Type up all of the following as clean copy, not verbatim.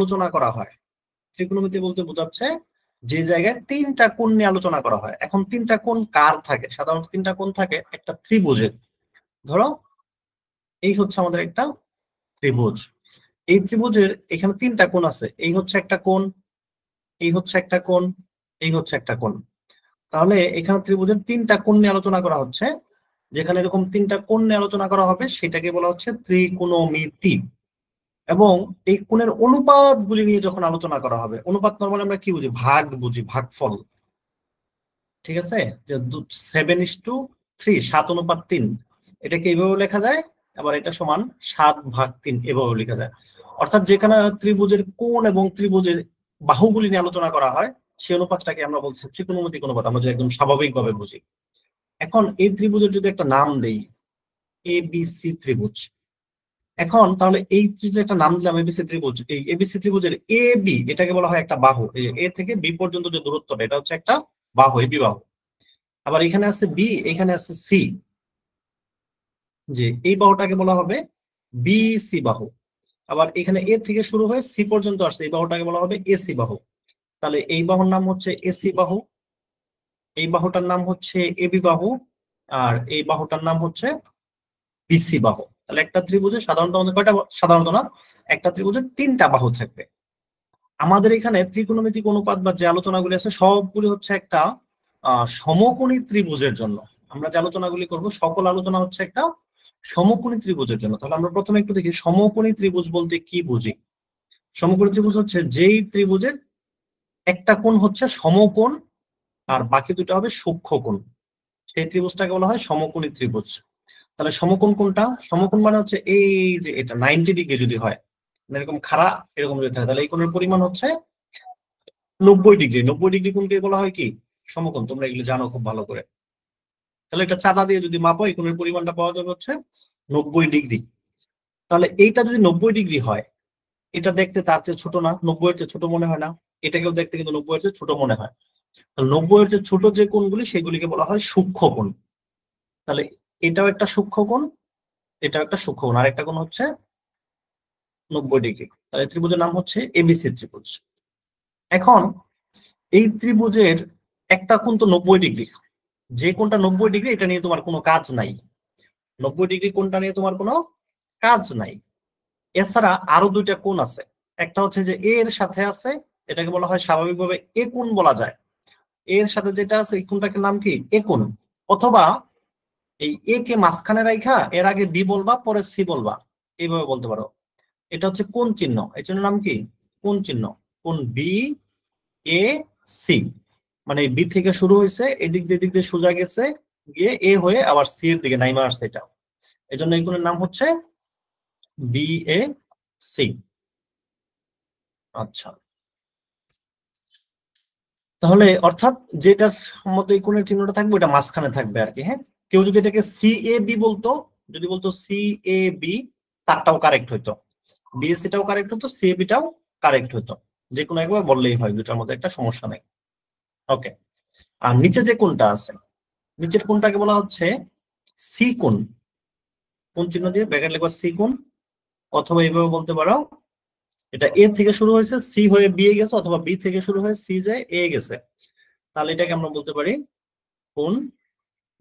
আলোচনা করা হয়। ত্রিকোণমিতি বলতে বোঝাচ্ছে যে জায়গায় তিনটা কোণ নিয়ে আলোচনা করা হয়। এখন তিনটা কোণ কার থাকে? সাধারণত তিনটা কোণ থাকে একটা ত্রিভুজের। ধরো এই হচ্ছে আমাদের একটা ত্রিভুজ। এই ত্রিভুজের এখানে তিনটা কোণ আছে। এই হচ্ছে একটা কোণ, এই হচ্ছে একটা কোণ, এই হচ্ছে একটা কোণ। তাহলে এখানে ত্রিভুজের তিনটা কোণ নিয়ে আলোচনা করা হচ্ছে। যেখানে এরকম তিনটা কোণ নিয়ে আলোচনা করা হবে সেটাকে বলা হচ্ছে ত্রিকোণমিতি। এবং এই কোণের অনুপাত গুলি নিয়ে যখন আলোচনা করা হবে, অনুপাত নরমালি আমরা কি বুঝি? ভাগ বুঝি, ভাগফল। ঠিক আছে, যে 7:3, 7:3, এটাকে এইভাবে লেখা যায়। আবার এটা সমান 7/3 এভাবে লেখা যায়। অর্থাৎ যেখানে ত্রিভুজের কোণ এবং ত্রিভুজের বাহুগুলি নিয়ে আলোচনা করা হয় সেই অনুপাতটাকে আমরা বলছি ত্রিকোণমিতিক অনুপাত, আমরা যদি একদম স্বাভাবিকভাবে বুঝি। এখন এই ত্রিভুজের যদি একটা নাম দেই ABC ত্রিভুজ, এখন তাহলে এই যে একটা নাম দিলাম এবিসি ত্রিভুজ, এই এবিসি ত্রিভুজের এ বি এটাকে বলা হয় একটা বাহু। এ থেকে বি পর্যন্ত যে দূরত্বটা এটা হচ্ছে একটা বাহু, এবি বাহু। আবার এখানে আছে বি, এখানে আছে সি, যে এই বাহুটাকে বলা হবে বিসি বাহু। আবার এখানে এ থেকে শুরু হয়ে সি পর্যন্ত আসছে, এই বাহুটাকে বলা হবে এসি বাহু। তাহলে এই বাহুর নাম হচ্ছে এসি বাহু, এই বাহুটার নাম হচ্ছে এবি বাহু, আর এই বাহুটার নাম হচ্ছে বিসি বাহু। তাহলে একটা ত্রিভুজে সাধারণত আমাদের কয়টা, সাধারণত না, একটা ত্রিভুজে তিনটা বাহু থাকবে। আমাদের এখানে ত্রিকোণমিতিক অনুপাত বা যে আলোচনাগুলি আছে সবগুলি হচ্ছে একটা সমকোণী ত্রিভুজের জন্য। আমরা যে আলোচনাগুলি করব সকল আলোচনা হচ্ছে একটা সমকোণী ত্রিভুজের জন্য। তাহলে আমরা প্রথমে একটু দেখি সমকোণী ত্রিভুজ বলতে কি বুঝি। সমকোণী ত্রিভুজ হচ্ছে যেই ত্রিভুজের একটা কোণ হচ্ছে সমকোণ আর বাকি দুটো হবে সূক্ষ্মকোণ, সেই ত্রিভুজটাকে বলা হয় সমকোণী ত্রিভুজ। তাহলে সমকোণ কোনটা? সমকোণ মানে হচ্ছে এই যে এটা 90 ডিগ্রি যদি হয়, এরকম খাড়া এরকম যদি থাকে, তাহলে এই কোণের পরিমাণ হচ্ছে 90 ডিগ্রি। 90 ডিগ্রি কোণকে বলা হয় কি? সমকোণ। তোমরা এগুলো জানো খুব ভালো করে। তাহলে এটা চাঁদা দিয়ে যদি মাপো এই কোণের পরিমাণটা পাওয়া যাবে হচ্ছে 90 ডিগ্রি। তাহলে এইটা যদি 90 ডিগ্রি হয়, এটা দেখতে তার চেয়ে ছোট না? 90 এর চেয়ে ছোট মনে হয় না? এটাকেও দেখতে কিন্তু 90 এর চেয়ে ছোট মনে হয়। তাহলে 90 এর চেয়ে ছোট যে কোণগুলি সেগুলিকে বলা হয় সূক্ষ্মকোণ। তাহলে এটাও একটা সূক্ষ্মকোণ, এটাও একটা সূক্ষ্মকোণ, আর একটা কোণ হচ্ছে 90 ডিগ্রি। তাহলে ত্রিভুজের নাম হচ্ছে এবিসি ত্রিভুজ। এখন এই ত্রিভুজের একটা কোণ তো 90 ডিগ্রি, যে কোণটা 90 ডিগ্রি এটা নিয়ে তোমার কোনো কাজ নাই। 90 ডিগ্রি কোণটা নিয়ে তোমার কোনো কাজ নাই। এছাড়া আরো দুইটা কোণ আছে। একটা হচ্ছে যে এ এর সাথে আছে, এটাকে বলা হয় স্বাভাবিকভাবে এ কোণ বলা যায়। এর সাথে যেটা আছে এই কোণটাকে নাম কি? এ কোণ। অথবা এই এ কে মাঝখানে রাখা এর আগে বি বলবা পরে সি বলবা, এইভাবে বলতে পারো। এটা হচ্ছে কোণ চিহ্ন, এই জন্য নাম কি? কোণ চিহ্ন। কোণ বি এ সি, মানে বি থেকে শুরু হয়েছে, এদিক দিয়ে সোজা গেছে, গিয়ে এ হয়ে আবার সি এর দিকে নাইমা আসছে, এটা। এই জন্য এই কোণের নাম হচ্ছে বি এ সি। আচ্ছা, তাহলে অর্থাৎ যেটার মধ্যে এই কোণের চিহ্নটা থাকবে ওটা মাঝখানে থাকবে আর কি। হ্যাঁ, কেউ যদি এটাকে সি এ বি বলতো, যদি বলতো সি এ বি, তারটাও কারেক্ট হইতো, বিএসসিটাও কারেক্ট হতো, সি এ বিটাও কারেক্ট হতো। যে কোনো একবার বললেই হয়, দুটার মধ্যে একটা সমস্যা নেই। ওকে, আর নিচে যে কোণটা আছে, নিচের কোণটাকে বলা হচ্ছে সি কোণ। কোণ চিহ্ন দিয়ে ব্র্যাকেট লিখবা সি কোণ, অথবা এইভাবে বলতে পারো এটা এ থেকে শুরু হয়েছে সি হয়ে বি এ গেছে, অথবা বি থেকে শুরু হয়ে সি যায় এ গেছে। তাহলে এটাকে আমরা বলতে পারি কোণ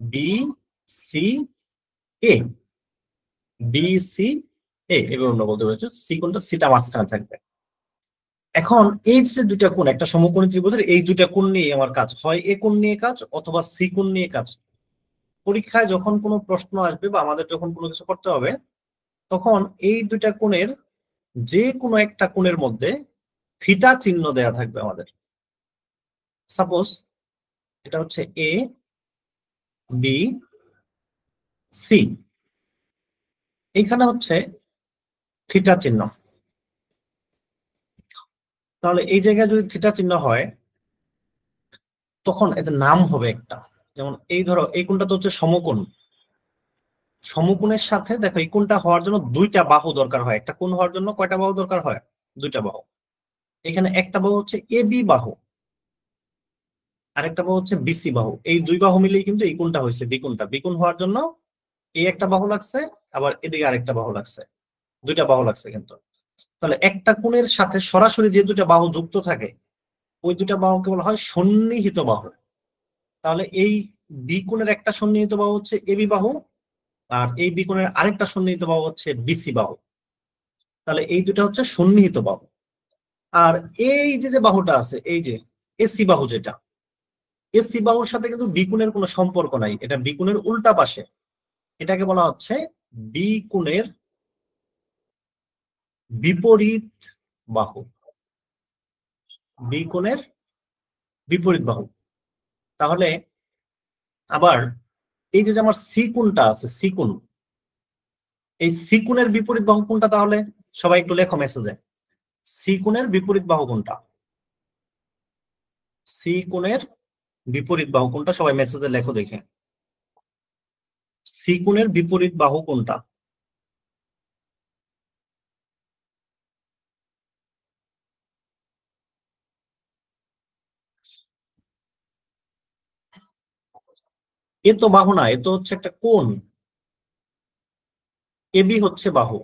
বি সি এ, বি সি এ, এভাবে আমরা বলতে পারি। সি কোণটা, সিটা মাঝখানে থাকবে। এখন এই যে দুইটা কোণ একটা সমকোণী ত্রিভুজের, এই দুইটা কোণ নিয়ে আমার কাজ হয়, এ কোণ নিয়ে কাজ অথবা সি কোণ নিয়ে কাজ। পরীক্ষায় যখন কোনো প্রশ্ন আসবে বা আমাদের যখন কোনো কিছু করতে হবে, তখন এই দুইটা কোণের যে কোনো একটা কোণের মধ্যে থিটা চিহ্ন দেয়া থাকবে আমাদের। সাপোজ এটা হচ্ছে এ বি সি, এইখানে হচ্ছে থিটা চিহ্ন। তাহলে এই জায়গায় যদি থিটা চিহ্ন হয় তখন এদের নাম হবে একটা, যেমন এই ধরো এই কোণটা তো হচ্ছে সমকোণ। সমকোণের সাথে দেখো এই কোণটা হওয়ার জন্য দুইটা বাহু দরকার হয়। একটা কোণ হওয়ার জন্য কয়টা বাহু দরকার হয়? দুইটা বাহু। এখানে একটা বাহু হচ্ছে এ বি বাহু, আরেকটা বাহু হচ্ছে বিসি বাহু। এই দুই বাহু মিলেই কিন্তু এই কোণটা হয়েছে বিকোণটা। বিকোণ হওয়ার জন্য এই একটা বাহু লাগছে, আবার এদিকে আরেকটা বাহু লাগছে, দুইটা বাহু লাগছে কিন্তু। তাহলে একটা কোণের সাথে সরাসরি যে দুটা বাহু যুক্ত থাকে ওই দুটা বাহুকে বলা হয় সন্নিহিত বাহু। তাহলে এই বি কোণের একটা সন্নিহিত বাহু হচ্ছে এবি বাহু, আর এই বি কোণের আরেকটা সন্নিহিত বাহু হচ্ছে বিসি বাহু। তাহলে এই দুটা হচ্ছে সন্নিহিত বাহু। আর এই যে যে বাহুটা আছে, এই যে এসি বাহু, যেটা এসি বাহুর সাথে কিন্তু বি কোণের কোনো সম্পর্ক নাই, এটা বি কোণের উল্টা পাশে। এটাকে বলা হচ্ছে বি কোণের বিপরীত বাহু। বি কোণের বিপরীত বাহু। তাহলে আবার এই যে আমার সি কোণটা আছে, সি কোণ, এই সি কোণের বিপরীত বাহু কোনটা? তাহলে সবাই একটু লেখো মেসেজে, সি কোণের বিপরীত বাহু কোনটা? সি কোণের বিপরীত বাহু কোনটা? সবাই মেসেজে লেখো দেখে, সি কোণের বিপরীত বাহু কোনটা? এ তো বাহু না, এ তো হচ্ছে একটা কোণ। এবি হচ্ছে বাহু।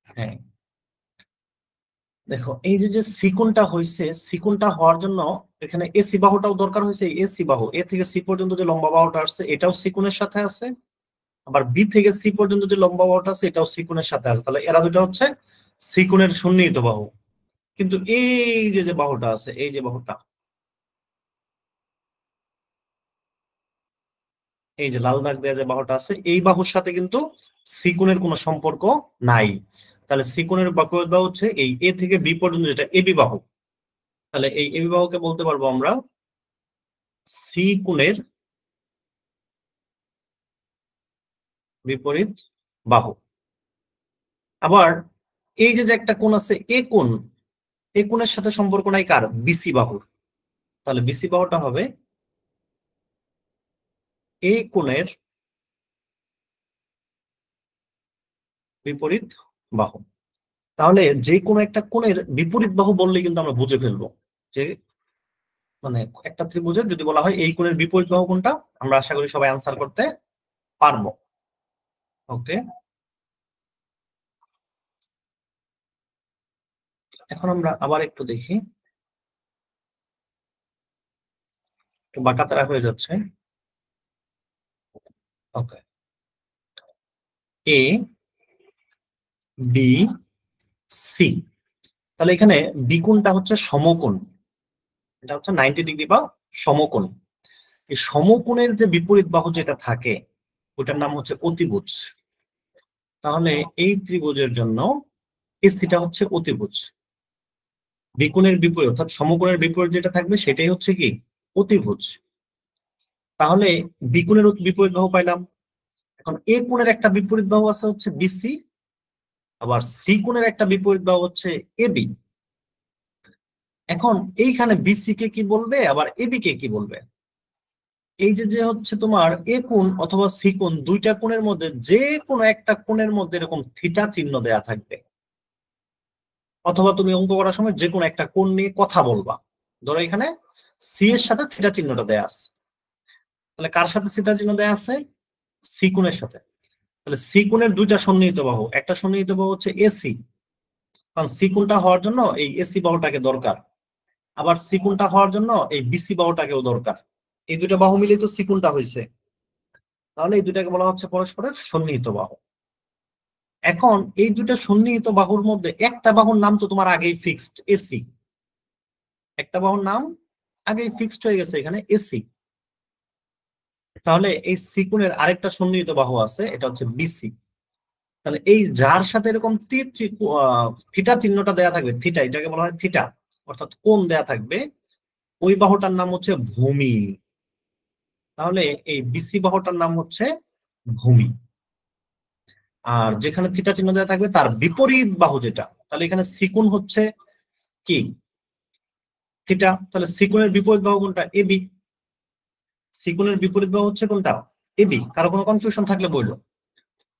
হ্যাঁ, দেখো এই যে যে সিকোণটা হয়েছে, সিকোণটা হওয়ার জন্য এখানে এসি বাহুটাও দরকার হয়েছে। এসি বাহু, এ থেকে সি পর্যন্ত যে লম্বা বাহুটা আসছে এটাও সিকোণের সাথে আছে, আবার বি থেকে সি পর্যন্ত যে লম্বা বাহুটা আছে এটাও সিকোণের সাথে আছে। তাহলে এরা দুটো হচ্ছে সিকোণের সন্নিহিত বাহু। কিন্তু এই যে যে বাহুটা আছে, এই যে বাহুটা, এই যে লাল দাগ দেওয়া যে বাহুটা আছে, এই বাহুর সাথে কিন্তু সিকোণের কোনো সম্পর্ক নাই। তাহলে সিকোণের বিপরীত বাহু হচ্ছে এই এ থেকে বি পর্যন্ত, যেটা এবি বাহু। তাহলে এই এবি বাহুকে বলতে পারবো আমরা সি কোণের বিপরীত বাহু। আবার এই যে যে একটা কোণ আছে এ কোণ, এ কোণের সাথে সম্পর্ক নাই কার? বিসি বাহুর। তাহলে বিসি বাহুটা হবে এ কোণের বিপরীত বাহু। তাহলে যে কোনো একটা কোণের বিপরীত বাহু বললে কিন্তু আমরা বুঝে ফেলবো যে, মানে একটা ত্রিভুজের যদি বলা হয় এই কোণের বিপরীত বাহু কোনটা, আমরা আশা করি সবাই আনসার করতে পারবো। ওকে, এখন আমরা আবার একটু দেখি, একটু বাঁকাতারা হয়ে যাচ্ছে। ওকে, এ বি সি। তাহলে এখানে বি কোণটা হচ্ছে সমকোণ, এটা হচ্ছে 90 ডিগ্রি বা সমকোণ। এই সমকোণের যে বিপরীত বাহু যেটা থাকে ওটার নাম হচ্ছে অতিভুজ। তাহলে এই ত্রিভুজের জন্য এসিটা হচ্ছে অতিভুজ। বিকোণের বিপরীত অর্থাৎ সমকোণের বিপরীত যেটা থাকবে সেটাই হচ্ছে কি? অতিভুজ। তাহলে বিকোণের বিপরীত বাহু পাইলাম। এখন এ কোণের একটা বিপরীত বাহু আছে হচ্ছে বিসি, আবার সি কোণের একটা বিপরীত বাহু হচ্ছে এবি। এখন এইখানে বিসি কে কি বলবে, আবার এবি কে কি বলবে? এই যে যে হচ্ছে তোমার এ কোণ অথবা সি কোণ, দুইটা কোণের মধ্যে যে কোনো একটা কোণের মধ্যে এরকম থিটা চিহ্ন দেয়া থাকবে, অথবা তুমি অঙ্ক করার সময় যে কোনো একটা কোণ নিয়ে কথা বলবা, ধরো এখানে সি এর সাথে থিটা চিহ্নটা দেয়া আছে, তাহলে কার সাথে থিটা চিহ্ন দেয়া আছে? সি কোণের সাথে। তাহলে সি কোণের দুইটা সন্নিহিত বাহু, একটা সন্নিহিত বাহু হচ্ছে এসি, কারণ সি কোণটা হওয়ার জন্য এই এসি বাহুটাকে দরকার, আবার সি কোণটা হওয়ার জন্য এই বিসি বাহুটাকেও দরকার। এই দুইটা বাহু মিলিয়ে তো সি কোণটা হয়েছে। তাহলে এই দুইটাকে বলা হচ্ছে পরস্পরের সন্নিহিত বাহু। এখন এই দুইটা সন্নিহিত বাহুর মধ্যে একটা বাহুর নাম তো তোমার আগেই ফিক্সড, এসি। একটা বাহুর নাম আগেই ফিক্সড হয়ে গেছে এখানে, এসি। তাহলে এই সি কোণের আরেকটা সন্নিহিত বাহু আছে, এটা হচ্ছে বিসি। তাহলে এই যার সাথে এরকম থিটা চিহ্নটা দেয়া থাকবে, থিটা, এটাকে বলা হয় থিটা, অর্থাৎ কোণ দেয়া থাকবে, ওই বাহুটার নাম হচ্ছে ভূমি। তাহলে এই বিসি বাহুটার নাম হচ্ছে ভূমি। আর যেখানে থিটা চিহ্ন দেওয়া থাকবে তার বিপরীত বাহু যেটা, তাহলে এখানে সিকোণ হচ্ছে কি? থিটা। তাহলে সিকোণের বিপরীত বাহু কোনটা? এবি। সিকোণের বিপরীত বাহু হচ্ছে কোনটা? এবি। কারো কোনো কনফিউশন থাকলে বললো,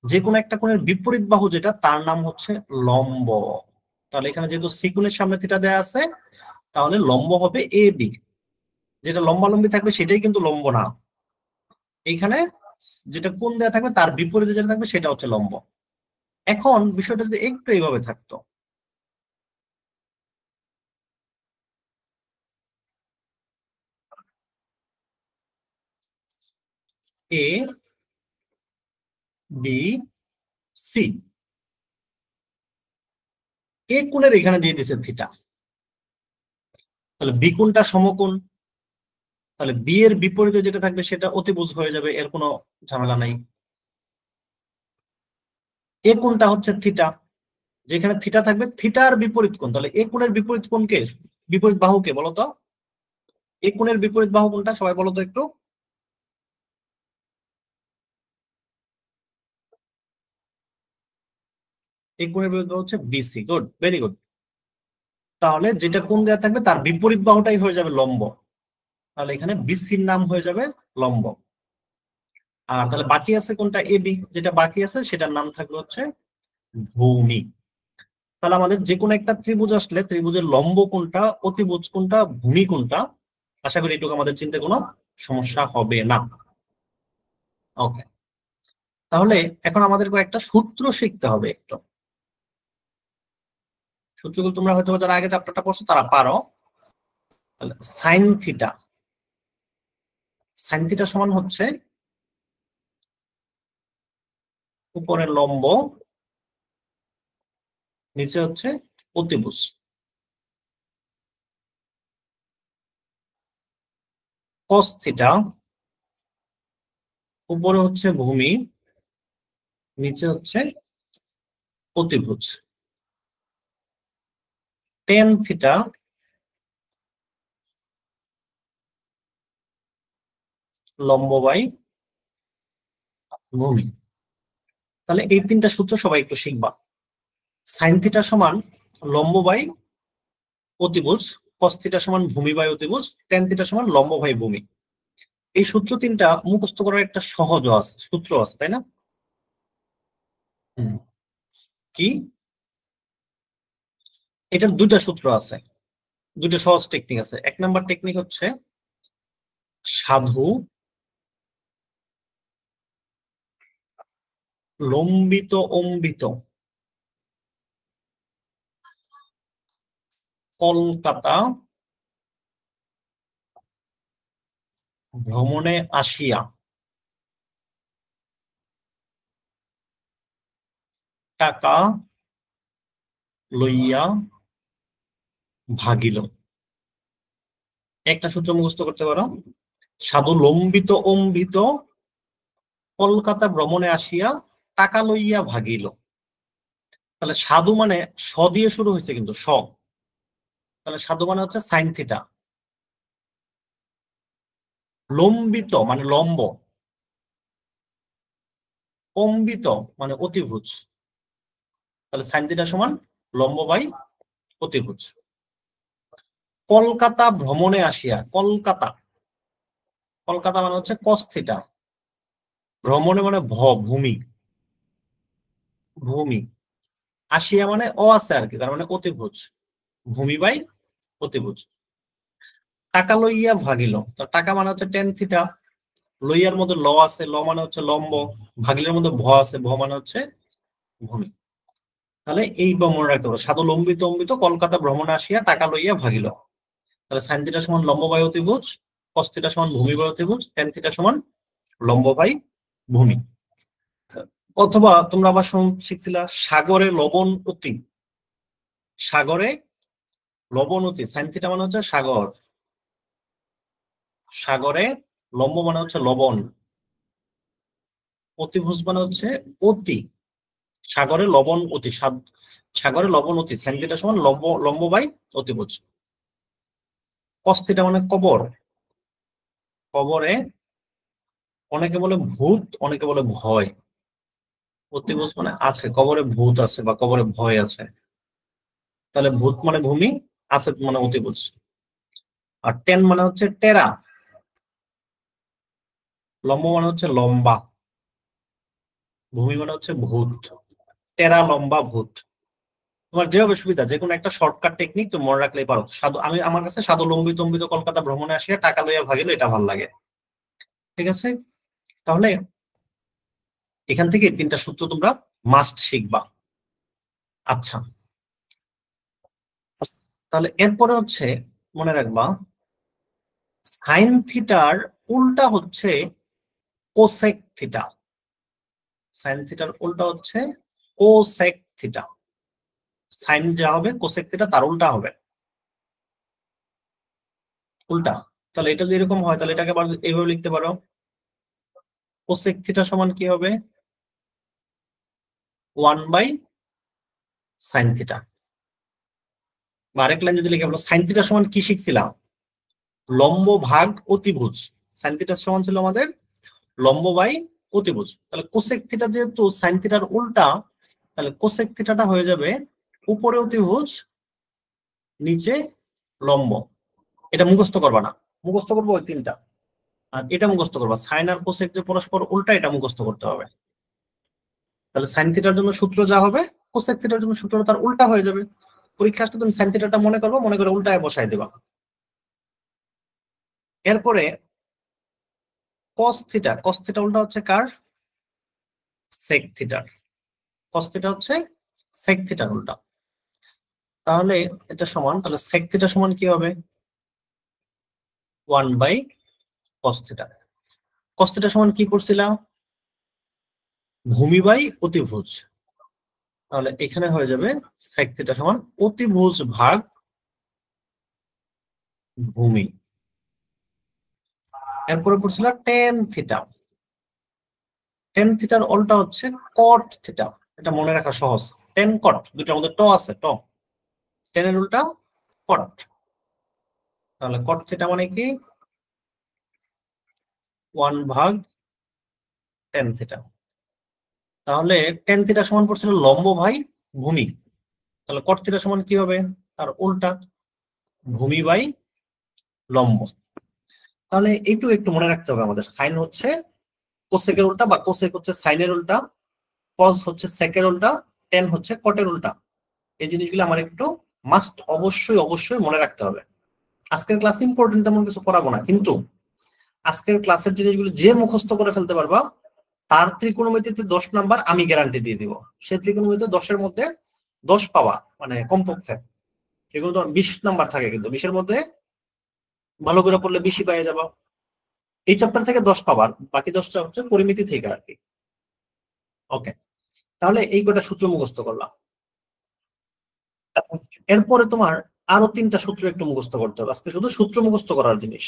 যে কোনো একটা কোণের বিপরীত বাহু যেটা তার নাম হচ্ছে লম্ব। তাহলে এখানে যেহেতু সিকুনের সামনে থিটা দেয়া আছে, তাহলে লম্ব হবে এ বি। যেটা লম্বালম্বি থাকবে সেটাই কিন্তু লম্ব না, এইখানে যেটা কোণ দেয়া থাকবে তার বিপরীতে যেটা থাকবে সেটা হচ্ছে লম্ব। এখন বিষয়টা যদি একটু এইভাবে থাকতো, এ বি সি, এ কোণের এখানে দিয়ে দিছে থিটা, তাহলে বি কোণটা সমকোণ, তাহলে বি এর বিপরীতে যেটা থাকবে সেটা অতিভুজ হয়ে যাবে, এর কোনো ঝামেলা নাই। এ কোণটা হচ্ছে থিটা, যেখানে থিটা থাকবে থিটার বিপরীত কোণ, তাহলে এ কোণের বিপরীত কোণকে, বিপরীত বাহুকে বলতো, এ কোণের বিপরীত বাহু কোনটা সবাই বলতো একটু? এ কোণের বিপরীত বাহু হচ্ছে বিসি। Good, very good. তাহলে যেটা কোণ দেওয়া থাকবে তার বিপরীত বাহুটাই হয়ে যাবে লম্ব, তাহলে এখানে বিসির নাম হয়ে যাবে লম্ব। আর তাহলে বাকি আছে কোনটা? এবি, যেটা বাকি আছে সেটার নাম থাকবে হচ্ছে ভূমি। তাহলে আমাদের যে কোনো একটা ত্রিভুজ আসলে ত্রিভুজের লম্ব কোনটা, অতিভুজ কোনটা, ভূমি কোনটা, আশা করি এটুকু আমাদের চিন্তা কোনো সমস্যা হবে না। ওকে, তাহলে এখন আমাদের কয়েকটা সূত্র শিখতে হবে একটু। সূত্রগুলো তোমরা হয়তো যারা আগে চ্যাপ্টারটা পড়ছো তারা পারো। তাহলে সাইন থিটা, সাইন থিটা সমান হচ্ছে উপরে লম্ব, নিচে হচ্ছে অতিভুজ। কস থিটা, উপরে হচ্ছে ভূমি, নিচে হচ্ছে অতিভুজ। টেন থিটা, লম্ব বাই ভূমি। তাহলে এই তিনটা সূত্র সবাই একটু শিখবা। সাইন থিটা সমান লম্ব বাই অতিভুজ, কস থিটা সমান ভূমি বাই অতিভুজ, টেন থিটা সমান লম্ব বাই ভূমি। এই সূত্র তিনটা মুখস্থ করার একটা সহজ আছে, সূত্র আছে, তাই না? কি? এটার দুইটা সূত্র আছে, দুইটা সহজ টেকনিক আছে। এক নাম্বার টেকনিক হচ্ছে সাধু লম্বিত অম্বিত কলকাতা ভ্রমণে আসিয়া টাকা লইয়া ভাগিল। একটা সূত্র মুখস্থ করতে পারো, সাধু লম্বিত অম্বিত কলকাতা ভ্রমণে আসিয়া টাকা লইয়া ভাগিল। তাহলে সাধু মানে স দিয়ে শুরু হয়েছে কিন্তু স, তাহলে সাধু মানে হচ্ছে সাইন থিটা, লম্বিত মানে লম্ব, অম্বিত মানে অতিভুজ, তাহলে সাইন থিটা সমান লম্ব বাই অতিভুজ। কলকাতা ভ্রমণে আসিয়া, কলকাতা, কলকাতা মানে হচ্ছে কস থিটা, ভ্রমণে মানে ভূমি, ভূমি, আসিয়া মানে অ আছে আর কি, তার মানে অতিভুজ, ভূমি বাই অতিভুজ। টাকা লইয়া ভাগিল, তো টাকা মানে হচ্ছে টেন থিটা, লইয়ার মধ্যে ল আছে, ল মানে হচ্ছে লম্ব, ভাগিলের মধ্যে ভ আছে, ভ মানে হচ্ছে ভূমি। তাহলে এই মনে রাখতে হবে, সাধু লম্বিত অম্বিত কলকাতা ভ্রমণে আসিয়া টাকা লইয়া ভাগিল। তাহলে সাইন থিটা সমান লম্ব বাই অতিভুজ, কস থিটা সমান ভূমি বাই অতিভুজ, টেন থিটা সমান লম্ব বাই ভূমি। অথবা তোমরা আবার শিখছিলা সাগরে লবণ অতি, সাগরে লবণ অতি, সাইন থিটা মানে হচ্ছে সাগর, সাগরে লম্ব মানে হচ্ছে লবণ, অতিভুজ মানে হচ্ছে অতি, সাগরে লবণ অতি, সাগরে লবণ অতি, সাইন থিটা সমান লম্ব, লম্ব বাই অতিভুজ। কস থিটা মানে কবর, কবরে অনেকে বলে ভূত, অনেকে বলে ভয়, অতিভুজ মানে আছে, কবরে ভূত আছে বা কবরে ভয় আছে, তাহলে ভূত মানে ভূমি, আছে মানে অতিভুজ। আর টেন মানে হচ্ছে টেরা, লম্ব মানে হচ্ছে লম্বা, ভূমি মানে হচ্ছে ভূত, টেরা লম্বা ভূত। তোমার যেভাবে সুবিধা, যে কোনো একটা শর্টকাট টেকনিক তুমি মনে রাখলেই পারো। আমি আমার কাছে সাধু লম্বিত লম্বিত কলকাতা ভ্রমণে আসিয়া টাকা লইয়া ভাগিল, এটা ভালো লাগে। ঠিক আছে, তাহলে এখান থেকে 3টা সূত্র তোমরা মাস্ট শিখবা। আচ্ছা, তাহলে এরপরে হচ্ছে মনে রাখবা সাইন থিটার উল্টা হচ্ছে কোসেক থিটা। সাইন থিটার উল্টা হচ্ছে কোসেক থিটা। সাইন যা হবে কোসেক থিটা তার উল্টা হবে, উল্টা। তাহলে এটা যদি এরকম হয় তাহলে এটাকে আবার এইভাবে লিখতে পারো, কোসেক থিটা সমান কি হবে, 1/sin থিটা। বা আরেক লাইন যদি লিখে বলো সাইন থিটা সমান কি শিখছিলাম, লম্ব ভাগ অতিভুজ। সাইন থিটা সমান ছিল আমাদের লম্ব বাই অতিভুজ। তাহলে কোসেক থিটা যেহেতু সাইন থিটার উল্টা, তাহলে কোসেক থিটাটা হয়ে যাবে উপরে অতিভুজ নিচে লম্ব। এটা মুখস্থ করবা না, মুখস্থ করবো ওই 3টা। আর এটা মুখস্থ করবা, সাইন আর কোসেক যে পরস্পর উল্টা, এটা মুখস্থ করতে হবে। তাহলে সাইন থিটার জন্য সূত্র যা হবে কোসেক থিটার জন্য সূত্র তার উল্টা হয়ে যাবে। পরীক্ষা আসলে তুমি সাইন থিটাটা মনে করবো, মনে করে উল্টায় বসাই দেবা। এরপরে কস থিটা, কস থিটা উল্টা হচ্ছে কার, সেক থিটার। কস থিটা হচ্ছে সেক থিটার উল্টা। তাহলে এটা সমান, তাহলে সেক থিটা সমান কি হবে, 1/cos থিটা। কস থিটা সমান কি করছিলাম, ভূমি বাই অতিভুজ। তাহলে এখানে হয়ে যাবে সেক থিটা সমান অতিভুজ ভাগ ভূমি। এরপরে পড়ছিল টেন থিটা। টেন থিটার উল্টা হচ্ছে কট থিটা। এটা মনে রাখা সহজ, টেন কট, দুটার মধ্যে ট আছে, ট। টেনের উল্টা কট। তাহলে কট থিটা মানে কি, 1/tan থিটা। তাহলে টেন থিটা সমান পড়ছিল লম্ব বাই ভূমি। তাহলে কট থিটা সমান কি হবে, তার উল্টা, ভূমি বাই লম্ব। তাহলে একটু একটু মনে রাখতে হবে আমাদের, সাইন হচ্ছে কোসেকের উল্টা, বা কোসেক হচ্ছে সাইনের উল্টা, কস হচ্ছে সেকের উল্টা, টেন হচ্ছে কটের উল্টা। এই জিনিসগুলো আমার একটু মাস্ট অবশ্যই অবশ্যই মনে রাখতে হবে। আজকের ক্লাস ইম্পর্টেন্ট তেমন কিছু পড়াবো না, কিন্তু আজকের ক্লাসের জিনিসগুলো যে মুখস্থ করে ফেলতে পারবা তার ত্রিকোণমিতিতে 10 নাম্বার আমি গ্যারান্টি দিয়ে দিব। সে ত্রিকোণমিতিতে 10-এর মধ্যে 10 পাওয়া মানে কমপক্ষে, সেগুলো তো 20 নাম্বার থাকে, কিন্তু 20-এর মধ্যে ভালো করে পড়লে বেশি পেয়ে যাবা। এই চ্যাপ্টার থেকে 10 পাবার, বাকি 10টা হচ্ছে পরিমিতি থেকে আর কি। ওকে, তাহলে এই কটা সূত্র মুখস্থ করলাম। এরপরে তোমার আরো 3টা সূত্র একটু মুখস্থ করতে হবে, আজকে শুধু সূত্র মুখস্থ করার জিনিস।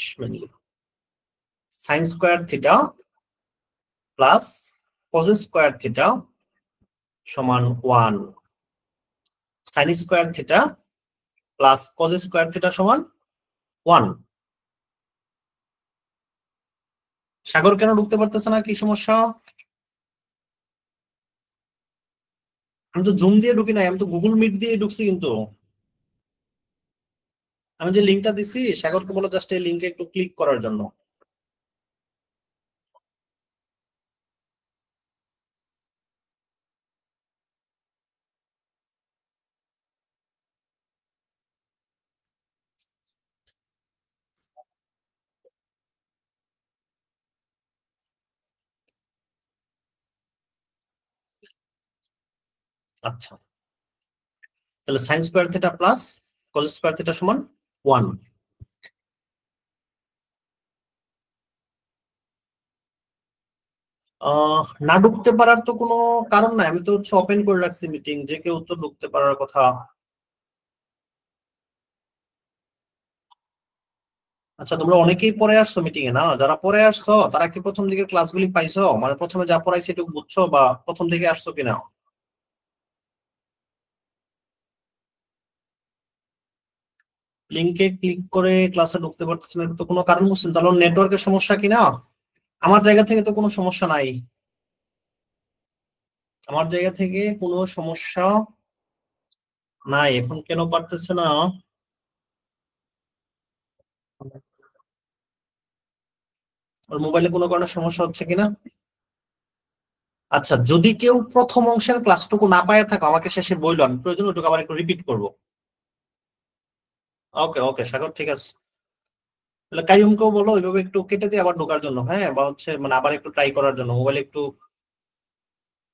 Sign square theta plus cos square theta সমান 1, sign square theta plus cos square theta সমান 1। সাগর কেন ঢুকতে পারতেছে না, কি সমস্যা? আমি তো জুম দিয়ে ঢুকি নাই, আমি তো গুগল মিট দিয়ে ঢুকছি। কিন্তু আমি যে লিঙ্কটা দিছি, সাগরকে বলো জাস্ট এই লিঙ্কে একটু ক্লিক করার জন্য। আচ্ছা, তাহলে sign square theta plus cos square theta সমান 1। না ঢুকতে পারার তো কোনো কারণ নাই, আমি তো হচ্ছে ওপেন করে রাখছি মিটিং, যে কেউ তো ঢুকতে পারার কথা। আচ্ছা, তোমরা অনেকেই পরে আসছো মিটিং এ না? যারা পরে আসছো তারা কি প্রথম দিকের ক্লাসগুলি পাইছো, মানে প্রথমে যা পড়াইছে একটু বুঝছো, বা প্রথম দিকে আসছো কিনা? লিংকে ক্লিক করে ক্লাসে ঢুকতে পারতেছেন, এটা তো কোনো কারণ বুঝছেন? তাহলে নেটওয়ার্কের সমস্যা কিনা? আমার জায়গা থেকে তো কোনো সমস্যা নাই, আমার জায়গা থেকে কোনো সমস্যা নাই। এখন কেন পারতেছে না? ওর মোবাইলে কোনো কারণে সমস্যা হচ্ছে কিনা? আচ্ছা, যদি কেউ প্রথম অংশের ক্লাসটুকু না পায় থাকো আমাকে শেষে বললো, আমি প্রয়োজন ওটুকু আবার একটু রিপিট করবো। ওকে ওকে সাগর, ঠিক আছে। তাহলে কাইয়ুমকেও বলো ওইভাবে একটু কেটে দিয়ে আবার ঢোকার জন্য, হ্যাঁ, বা হচ্ছে মানে আবার একটু ট্রাই করার জন্য, মোবাইলে একটু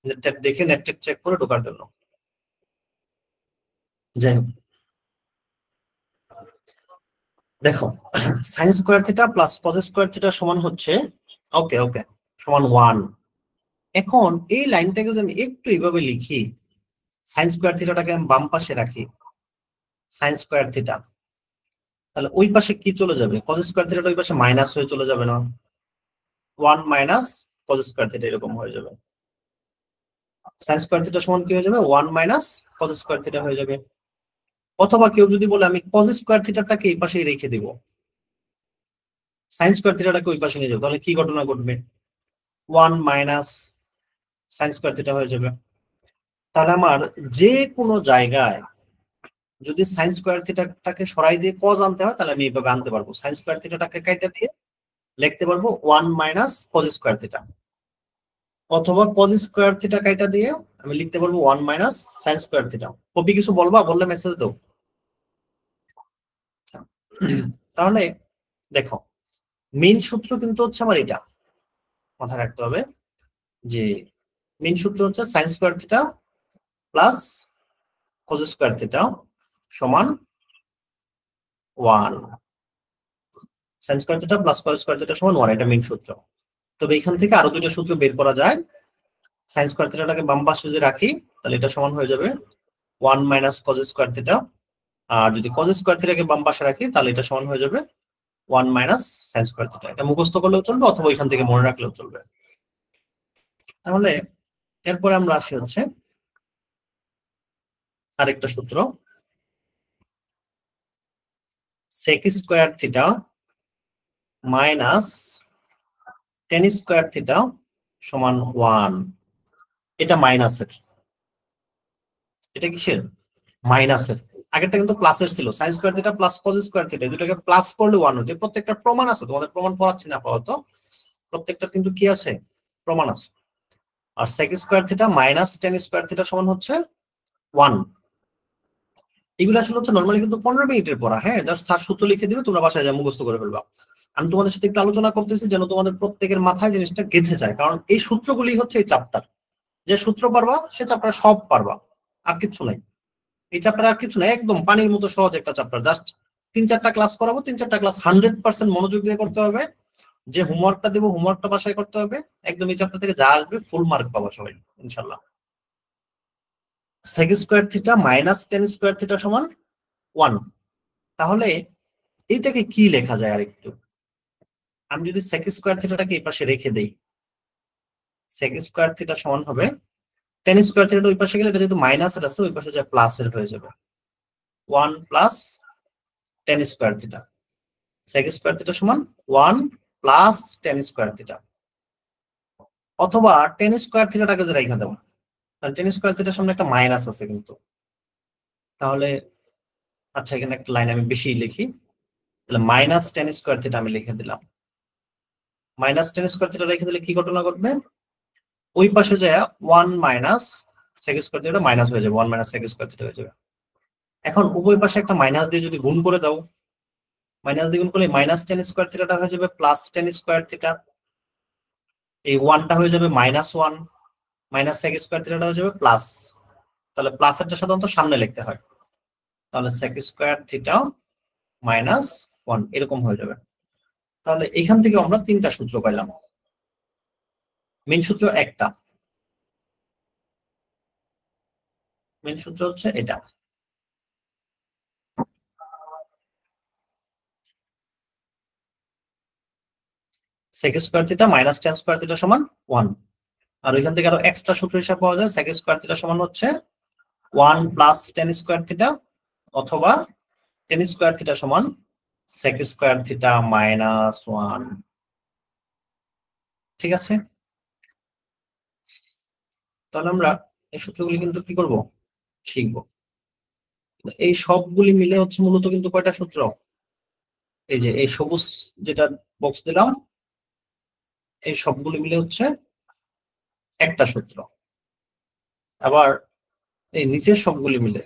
নেট দেখে নেট চেক করে ঢোকার জন্য। যাই হোক, দেখো sign square theta plus cos square theta সমান হচ্ছে, ওকে ওকে, সমান 1। এখন এই লাইনটাকে যদি আমি একটু এইভাবে লিখি, সাইন স্কোয়ার থিটাটাকে আমি বাম পাশে রাখি, সাইন স্কোয়ার থিটা, তাহলে ওই পাশে কি চলে যাবে? কজ স্কোয়ার থিটাটা ওই পাশে মাইনাস হয়ে চলে যাবে না? 1 মাইনাস কজ স্কোয়ার থিটা এরকম হয়ে যাবে। সাইন স্কোয়ার থিটা সমান কি হয়ে যাবে? 1 মাইনাস কজ স্কোয়ার থিটা হয়ে যাবে। অথবা কেউ যদি বলে আমি কজ স্কোয়ার থিটাটাকে এই পাশেই রেখে দিব, সাইন স্কোয়ার থিটাটাকে ওই পাশে নিয়ে যাবো, তাহলে কি ঘটনা ঘটবে? 1 মাইনাস সাইন স্কোয়ার থিটা হয়ে যাবে। তাহলে আমার যে কোনো জায়গায় যদি সাইন স্কোয়ার থিটাটাকে সরাই দিয়ে কজ আনতে হয়, তাহলে আমি এইভাবে আনতে পারবো, সাইন স্কোয়ার থিটাটাকে কাইটা দিয়ে লিখতে পারবো 1 মাইনাস কজ স্কোয়ার থিটা, অথবা কজ স্কোয়ার থিটা কাইটা দিয়ে আমি লিখতে পারবো 1 minus sine square theta. Copy কিছু বলবা? বললে মেসেজ দাও। তাহলে দেখো, মেইন সূত্র কিন্তু হচ্ছে আমার এটা মাথায় রাখতে হবে, যে মেইন সূত্র হচ্ছে sign square theta plus cos square theta সমান 1, sign square theta plus cos square theta সমান 1, এটা মেইন সূত্র। তবে এখান থেকে আরো দুইটা সূত্র বের করা যায়। সাইন স্কোয়ার থিটাটাকে বাম পাশে যদি রাখি, তাহলে এটা সমান হয়ে যাবে 1 মাইনাস কজ স্কোয়ার থিটা, আর যদি কজ স্কোয়ার থিটাকে বাম পাশে রাখি তাহলে এটা সমান হয়ে যাবে 1 মাইনাস সাইন স্কোয়ার থিটা। এটা মুখস্থ করলেও চলবে অথবা এখান থেকে মনে রাখলেও চলবে। তাহলে এরপরে আমরা আসি হচ্ছে আরেকটা সূত্র, sec square theta minus tan square theta সমান 1। এটা মাইনাসের, এটা কিসের? মাইনাসের। আগেরটা কিন্তু প্লাসের ছিল, sign square theta plus cos square theta, দুটোকে প্লাস করলে 1 হতো। প্রত্যেকটা প্রমাণ আছে, তোমাদের প্রমাণ পড়াচ্ছি না আপাতত, প্রত্যেকটা কিন্তু কি আছে? প্রমাণ আছে। আর sec square theta minus tan square theta সমান হচ্ছে 1। এগুলো আসলে হচ্ছে নর্মালি কিন্তু 15 মিনিটের পড়া, হ্যাঁ, জাস্ট স্যার সূত্র লিখে দিবে, তোমরা বাসায় যা মুখস্থ করে ফেলবা। আমি তোমাদের সাথে একটু আলোচনা করতেছি যেন তোমাদের প্রত্যেকের মাথায় জিনিসটা গেঁথে যায়, কারণ এই সূত্রগুলি হচ্ছে এই চ্যাপ্টার। যে সূত্র পারবা সে চ্যাপ্টার সব পারবা, আর কিছু নাই। এই চ্যাপ্টার আর কিছু নাই, একদম পানির মতো সহজ একটা চ্যাপ্টার। জাস্ট 3-4টা ক্লাস করাবো, 3-4টা ক্লাস 100% মনোযোগ দিয়ে করতে হবে। যে হোমওয়ার্কটা দেবো হোমওয়ার্কটা বাসায় করতে হবে। একদম এই চ্যাপ্টার থেকে যা আসবে ফুল মার্ক পাবো সবাই ইনশাল্লাহ। Sec square theta minus tan square theta সমান 1। তাহলে এইটাকে কি লেখা যায় আরেকটু? আমি যদি সেক স্কোয়ার থিটাটাকে এই পাশে রেখে দেই, সেক স্কোয়ার থিটা সমান হবে টেন স্কোয়ার থিটা, ওই পাশে গেলে এটা যেহেতু মাইনাসের আছে ওই পাশে যা প্লাসের হয়ে যাবে, 1 plus tan square theta. Sec square theta সমান 1 প্লাস টেন স্কোয়ার থিটা, অথবা টেন স্কোয়ার থিটাটাকে যদি রেখে দেবো, তাহলে টেন স্কোয়ার থিটার সামনে একটা মাইনাস আছে কিন্তু, তাহলে আচ্ছা এখানে একটা লাইন আমি বেশি লিখি, তাহলে মাইনাস টেন স্কোয়ার থিটা আমি লিখে দিলাম। মাইনাস টেন স্কোয়ার থিটা রেখে দিলে কি ঘটনা ঘটবে? ওই পাশে যায় 1 minus sec square theta minus হয়ে যাবে, 1 মাইনাস সেক স্কোয়ার থিটা হয়ে যাবে। এখন উভয় পাশে একটা মাইনাস দিয়ে যদি গুণ করে দাও, মাইনাস দিয়ে গুণ করলে মাইনাস টেন স্কোয়ার থিটাটা হয়ে যাবে প্লাস টেন স্কোয়ার থিটা, এই 1টা হয়ে যাবে মাইনাস 1, মাইনাস সেক স্কোয়ার থিটাটা হয়ে যাবে প্লাস। তাহলে প্লাসেরটা সাধারণত সামনে লিখতে হয়, তাহলে সেক স্কোয়ার থিটা মাইনাস 1 এরকম হয়ে যাবে। তাহলে এখান থেকে আমরা 3টা সূত্র পাইলাম। মেন সূত্র একটা, মেন সূত্র হচ্ছে এটা। Sec square theta minus tan square theta সমান 1। আর ওইখান থেকে আরো এক্সট্রা সূত্র হিসাব পাওয়া যায়, সেক স্কোয়ার থিটা সমান হচ্ছে 1 প্লাস টেন স্কোয়ার থিটা, অথবা টেন স্কোয়ার থিটা সমান সেক স্কোয়ার থিটা মাইনাস 1। ঠিক আছে, তাহলে আমরা এই সূত্রগুলি কিন্তু কি করব? শিখবো। এই সবগুলি মিলে হচ্ছে মূলত কিন্তু কয়টা সূত্র? এই যে এই সবুজ যেটা বক্স দিলাম, এই সবগুলি মিলে হচ্ছে একটা সূত্র। আবার এই নিচের সবগুলি মিলে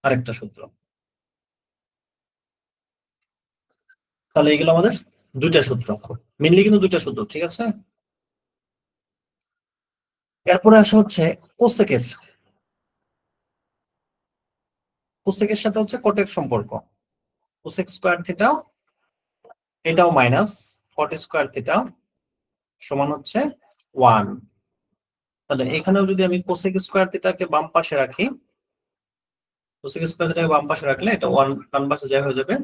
আরেকটা সূত্র। তাহলে এগুলো আমাদের দুইটা সূত্র, মেনলি কিন্তু দুইটা সূত্র, ঠিক আছে। এরপরে আসা হচ্ছে কোসেকের। কোসেকের সাথে হচ্ছে কটের সম্পর্ক। কোসেক স্কয়ার থিটা, এটাও মাইনাস কট স্কয়ার থিটা সমান হচ্ছে 1। তাহলে এখানেও যদি আমি কোসেক স্কয়ার থিটাকে বাম পাশে রাখি, কোসেক স্কয়ার থিটাকে বাম পাশে রাখলে এটা 1 ডান পাশে যা হয়ে যাবে।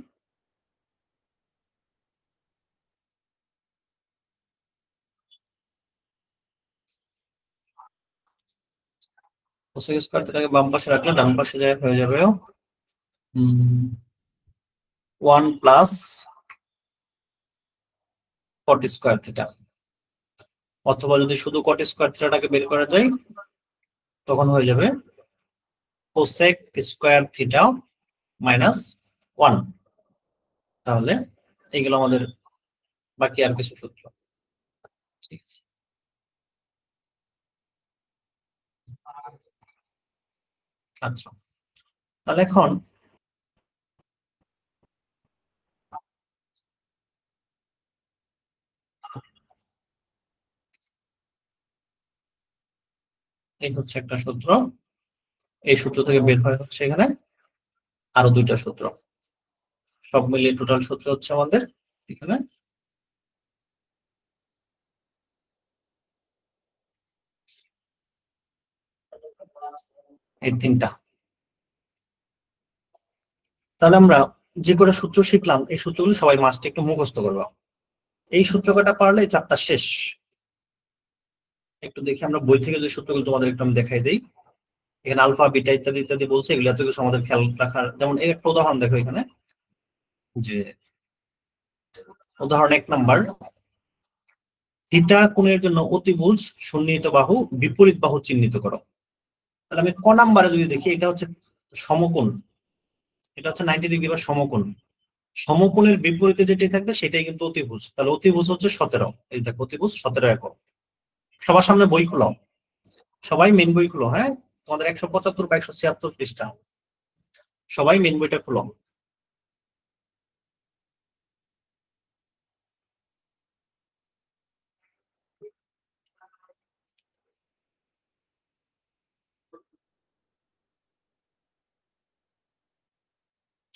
কোসেক স্কয়ার থিটাকে বাম পাশে রাখলে ডান পাশে যা হয়ে যাবে 1 প্লাস কট স্কয়ার থিটা। অথবা যদি শুধু কট স্কয়ার থিটাটাকে বের করা যায় তখন হয়ে যাবে কোসেক স্কয়ার থিটা মাইনাস 1। তাহলে এইগুলো আমাদের বাকি আর কিছু সূত্র, ঠিক আছে। আচ্ছা, তাহলে এখন এই হচ্ছে একটা সূত্র, এই সূত্র থেকে বের হয় হচ্ছে এখানে আরো দুইটা সূত্র, সব মিলিয়ে টোটাল সূত্র হচ্ছে আমাদের এখানে এই তিনটা। তাহলে আমরা যে করে সূত্র শিখলাম এই সূত্রগুলো সবাই মাস্ট একটু মুখস্থ করবো। এই সূত্র কটা পারলে এই চ্যাপ্টার শেষ। একটু দেখি আমরা বই থেকে যে সূত্রগুলো তোমাদের একটু আমি দেখাই দিই। এখানে আলফা বিটা ইত্যাদি ইত্যাদি বলছে, এগুলো তো কিছু আমাদের খেয়াল রাখার। যেমন এই একটা উদাহরণ দেখো এখানে, যে উদাহরণ 1 নাম্বার, থিটা কোণের জন্য অতিভুজ সন্নিহিত বাহু বিপরীত বাহু চিহ্নিত করো। তাহলে আমি ক নাম্বারে যদি দেখি, এটা হচ্ছে সমকোণ, এটা হচ্ছে 90 ডিগ্রি বা সমকোণ। সমকোণের বিপরীতে যেটি থাকবে সেটাই কিন্তু অতিভুজ। তাহলে অতিভুজ হচ্ছে 17। এই দেখো অতিভুজ 17 একক। সবার সামনে বই খুলো, সবাই মেন বই খুলো। হ্যাঁ, তোমাদের 175 বা 176 পৃষ্ঠা, সবাই মেন বইটা খুলো।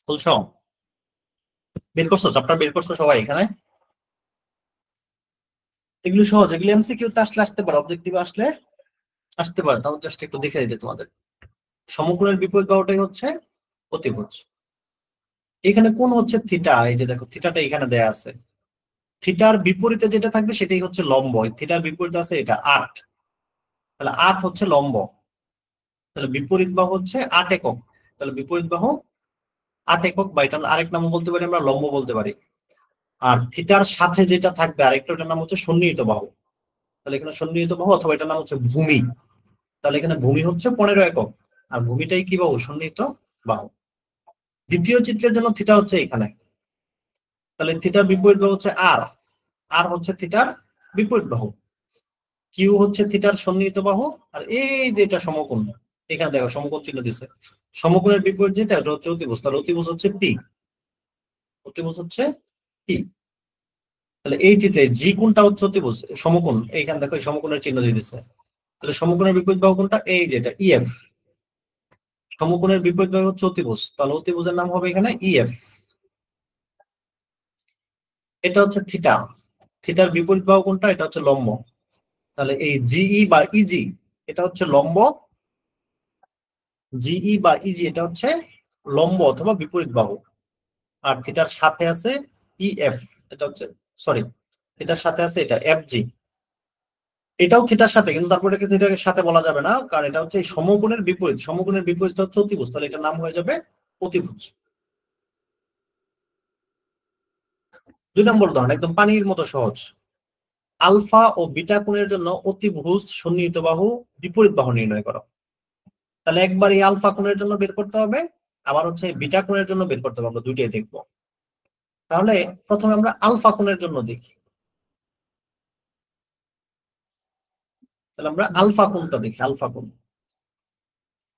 খুলছো? বের করছো? চ্যাপ্টার বের করছো সবাই এখানে? এগুলো সহজ, এগুলো এমসিকিউ তে আসলে আসতে পারে, অবজেক্টিভে আসলে আসতে পারে। তাও জাস্ট একটু দেখে দিতে তোমাদের। সমকোণের বিপরীত বাহুটাই হচ্ছে অতিভুজ। এখানে কোন হচ্ছে থিটা, এই যে দেখো থিটাটা এখানে দেয়া আছে। থিটার বিপরীতে যেটা থাকবে সেটাই হচ্ছে লম্ব। থিটার বিপরীতে আছে এটা 8, তাহলে 8 হচ্ছে লম্ব। তাহলে বিপরীত বাহু হচ্ছে 8 একক। তাহলে বিপরীত বাহু 8 একক, বা এটা আরেক নাম বলতে পারি আমরা, লম্ব বলতে পারি। আর থিটার সাথে যেটা থাকবে আরেকটা, ওটার নাম হচ্ছে সন্নিহিত বাহু। তাহলে এখানে সন্নিহিত বাহু, অথবা এটার নাম হচ্ছে ভূমি। তাহলে এখানে ভূমি হচ্ছে 15 একক, আর ভূমিটাই কি বাহু? সন্নিহিত বাহু। দ্বিতীয় চিত্রের জন্য থিটা হচ্ছে এখানে। তাহলে থিটার বিপরীত বাহু হচ্ছে আর, আর হচ্ছে থিটার বিপরীত বাহু। কিউ হচ্ছে থিটার সন্নিহিত বাহু। আর এই যে এটা সমকোণ, এখানে দেখো সমকোণ চিহ্ন দিচ্ছে। সমকোণের বিপরীত যেটা, এটা হচ্ছে অতিভুজ। তাহলে অতিভুজ হচ্ছে পি, অতিভুজ হচ্ছে পি। তাহলে এই চিত্রে জি কোণটা হচ্ছে অতিভুজ, সমকোণ। এইখানে দেখো এই সমকোণের চিহ্ন দিয়ে দিচ্ছে। তাহলে সমকোণের বিপরীত বাহু কোনটা? এই যেটা ইএফ। সমকোণের বিপরীত বাহু হচ্ছে অতিভুজ, তাহলে অতিভুজের নাম হবে এখানে ইএফ। এটা হচ্ছে থিটা, থিটার বিপরীত বাহু কোনটা? এটা হচ্ছে লম্ব। তাহলে এই জিই বা ইজি এটা হচ্ছে লম্ব, জিই বা ইজি এটা হচ্ছে লম্ব অথবা বিপরীত বাহু। আর থিটার সাথে আছে ইএফ, এটা হচ্ছে, সরি, থিটার সাথে আছে এটা এফজি। এটাও থিটার সাথে, কিন্তু তারপরে এটাকে থিটার সাথে বলা যাবে না, কারণ এটা হচ্ছে এই সমকোণের বিপরীত। সমকোণের বিপরীত হচ্ছে অতিভুজ, তাহলে এটার নাম হয়ে যাবে অতিভুজ। 2 নম্বর উদাহরণ একদম পানির মতো সহজ। আলফা ও বিটা কোণের জন্য অতিভুজ সন্নিহিত বাহু বিপরীত বাহু নির্ণয় করো। তাহলে একবার এই আলফা কোণের জন্য বের করতে হবে, আবার হচ্ছে বিটা কোণের জন্য বের করতে হবে। আমরা দুইটাই দেখবো। তাহলে প্রথমে আমরা আলফা কোণের জন্য দেখি। তাহলে আমরা আলফা কোণটা দেখি। আলফা কোণ,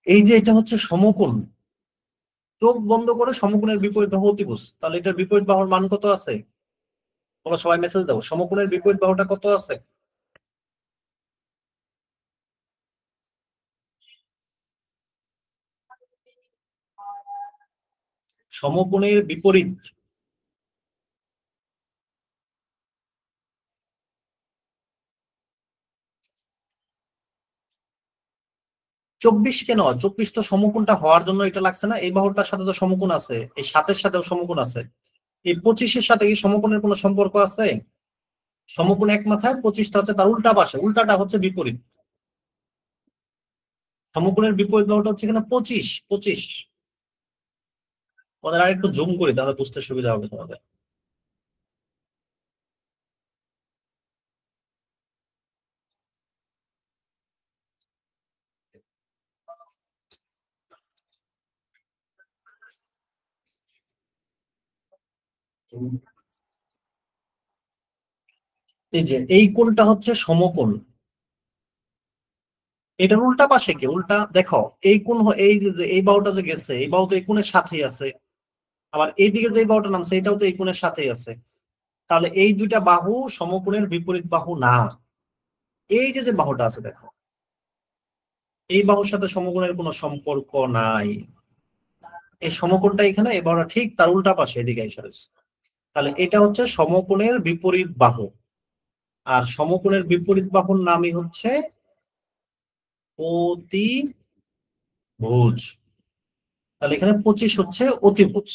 এই যে এটা হচ্ছে সমকোণ, চোখ বন্ধ করে সমকোণের বিপরীত বাহু অতিভুজ। তাহলে এটার বিপরীত বাহুর মান কত আছে? তোমরা সবাই মেসেজ দাও, সমকোণের বিপরীত বাহুটা কত আছে? সমকোণের বিপরীত 24। কেন 24? তো সমকোণটা হওয়ার জন্য এটা লাগছে না? এই বাহুটার সাথে তো সমকোণ আছে, এই 7-এর সাথেও সমকোণ আছে। এই 25-এর সাথে কি সমকোণের কোনো সম্পর্ক আছে? সমকোণ এক মাথায়, 25টা হচ্ছে তার উল্টা পাশে, উল্টাটা হচ্ছে বিপরীত। সমকোণের বিপরীত বাহুটা হচ্ছে এখানে 25। ওদের আর একটু জুম করি, তাহলে বুঝতে সুবিধা হবে তোমাদের। এই যে এই কোণটা হচ্ছে সমকোণ, এটার উল্টা পাশে কি? উল্টা দেখো, এই কোণ এই যে এই বাহুটা যে গেছে, এই বাহু তো এই কোণের সাথেই আছে। আবার এইদিকে যে বাহুটা নামছে, এটাও তো এই কোণের সাথেই আছে। তাহলে এই দুইটা বাহু সমকোণের বিপরীত বাহু না। এই যে যে বাহুটা আছে দেখো, এই বাহুর সাথে সমকোণের কোনো সম্পর্ক নাই। এই সমকোণটা এখানে, এই বাহুটা ঠিক তার উল্টা পাশে এদিকে এসে রয়েছে। তাহলে এটা হচ্ছে সমকোণের বিপরীত বাহু। আর সমকোণের বিপরীত বাহুর নামই হচ্ছে অতিভুজ। তাহলে এখানে 25 হচ্ছে অতিভুজ।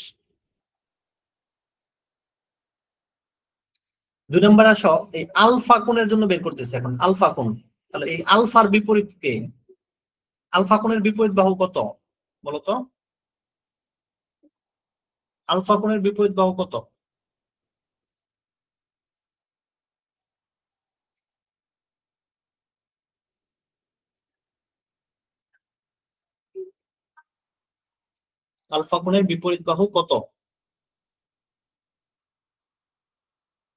2 নম্বর আসো, এই আলফা কোণের জন্য বের করতেছে এখন আলফা কোণ। তাহলে এই আলফার বিপরীত কে? আলফা কোণের বিপরীত বাহু কত বলতো? আলফা কোণের বিপরীত বাহু কত? আলফা কোণের বিপরীত বাহু কত?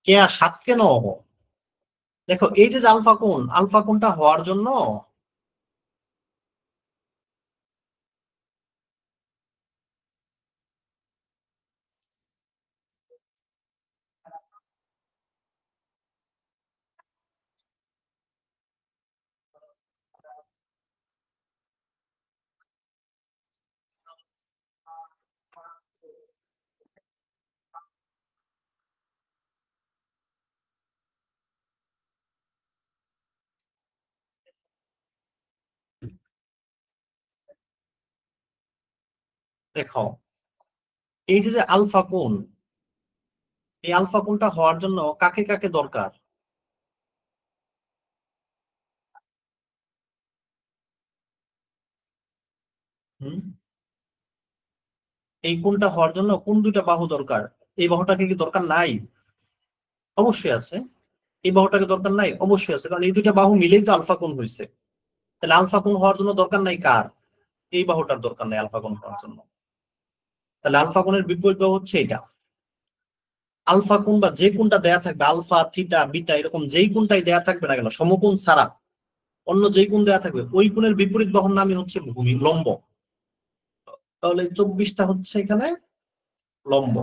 কে আর 7 কেন? দেখো এই যে আলফা কোণ, আলফা কোণটা হওয়ার জন্য দেখো এই যে আলফা কোণ, এই আলফা কোণটা হওয়ার জন্য কাকে কাকে দরকার? হুম, এই কোণটা হওয়ার জন্য কোন দুইটা বাহু দরকার? এই বাহুটাকে কি দরকার নাই? অবশ্যই আছে। এই বাহুটাকে দরকার নাই? অবশ্যই আছে, কারণ এই দুইটা বাহু মিলেই তো আলফা কোণ হয়েছে। তাহলে আলফা কোণ হওয়ার জন্য দরকার নাই কার? এই বাহুটার দরকার নাই আলফা কোণ হওয়ার জন্য। তাহলে আলফা কোণের বিপরীত বাহু হচ্ছে এটা। আলফা কোণ বা যে কোণটা দেয়া থাকবে, আলফা থিটা বিটা এরকম যেই কোণটাই দেয়া থাকবে না কেন, সমকোণ ছাড়া অন্য যেই কোণ দেয়া থাকবে, ওই কোণের বিপরীত বাহুর নামই হচ্ছে ভূমি, লম্ব। তাহলে 24টা হচ্ছে এখানে লম্ব।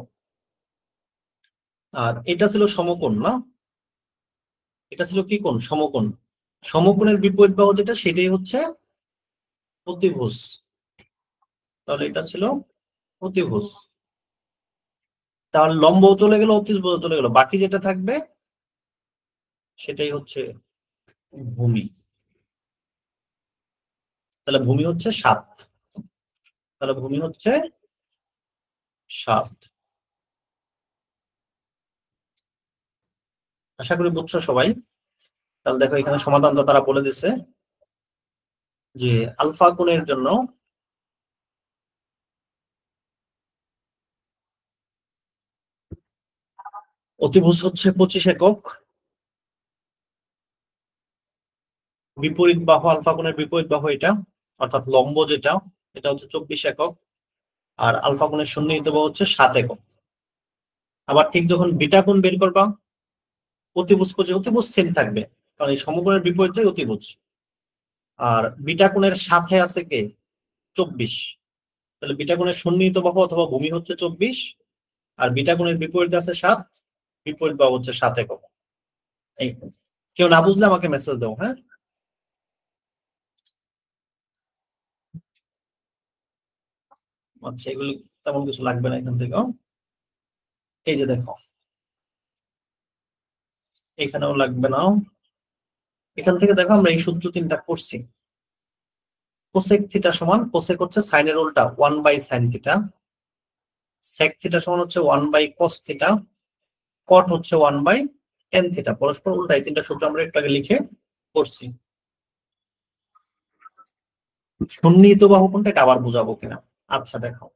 আর এটা ছিল সমকোণ না? এটা ছিল কি কোণ? সমকোণ। সমকোণের বিপরীত বাহু যেটা, সেটাই হচ্ছে অতিভুজ। তাহলে এটা ছিল অতিভুজ। তাহলে লম্ব চলে গেল, অতিভুজ চলে গেল, বাকি যেটা থাকবে সেটাই হচ্ছে ভূমি। তাহলে ভূমি হচ্ছে 7। তাহলে ভূমি হচ্ছে 7। আশা করি বুঝছো সবাই। তাহলে দেখো এখানে সমাধানটা তারা বলে দিছে যে আলফা কোণের জন্য অতিভুজ হচ্ছে 25 একক, বিপরীত বাহু আলফা কোণের বিপরীত বাহু এটা, অর্থাৎ লম্ব যেটা, এটা হচ্ছে 24 একক। আর আলফা কোণের সন্নিহিত বাহু হচ্ছে 7 একক। আবার ঠিক যখন বিটা কোণ বের করবা, অতিভুজ অতিভুজ সেম থাকবে, কারণ এই সমকোণের বিপরীতে অতিভুজ। আর বিটা কোণের সাথে আছে কে? 24। তাহলে বিটা কোণের সন্নিহিত বাহু অথবা ভূমি হচ্ছে 24, আর বিটা কোণের বিপরীতে আছে 7, বিপরীত বাহু হচ্ছে 7 একক। এই কেউ না বুঝলে আমাকে মেসেজ দাও। হ্যাঁ, আচ্ছা, এগুলি তেমন কিছু লাগবে না এখান থেকে। এই যে দেখো, এখানেও লাগবে না। এখান থেকে দেখো আমরা এই সূত্র 3টা করছি। কোসেক থিটা সমান, কোসেক হচ্ছে সাইনের উল্টা 1/sin থিটা, সেক থিটা সমান হচ্ছে 1/cos থিটা, কট হচ্ছে 1/tan থিটা, পরস্পর উল্টা। এই 3টা সূত্র আমরা একটু আগে লিখে করছি। সন্নিহিত বাহু কোনটা এটা আবার বুঝাবো কিনা। আচ্ছা দেখো,